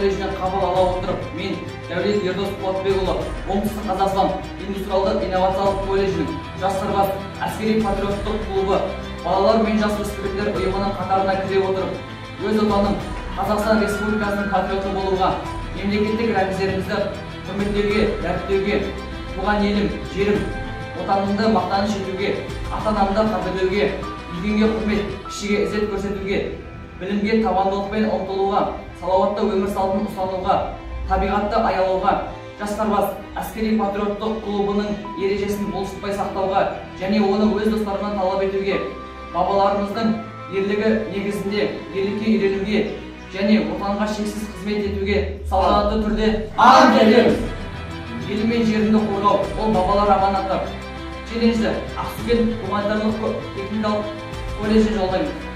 колледжінен қабыл ала отырып, мен Дәулет Ердос Қуатбекұлы Оңтүстік Қазақстан индустриалдық инновациялық колледжінің жас сарбаз әскери патриоттық клубы балалар мен жасөспірімдер ұйымының қатарына кіре отырып, өз отаным Қазақстан Республикасының патриоты болуға, мемлекеттік рәміздерімізді құрметтеуге, дәріптеуге, туған елім, жерім, отанымды мақтаныш етуге, ата-анамды қадірлеуге, үлкенге құрмет, кішіге ізет көрсетуге, білімге табандылықпен ұмтылуға, салауатты өмір салтын ұстануға, табиғатты аялауға, жас сарбаз әскери патриоттық клубының ережесін бұлжытпай сақтауға және оны өз достарынан талап етуге, бабаларымыздың ерлігі негізінде ерлікке үйренуге және отанға шексіз қызмет етуге салтанатты түрде ант етеміз. Елі мен жерімді қорғау, ол бабалар аманаты. Челленджді Ақсукент гуманитарлық техникалық колледжіне жолдаймыз.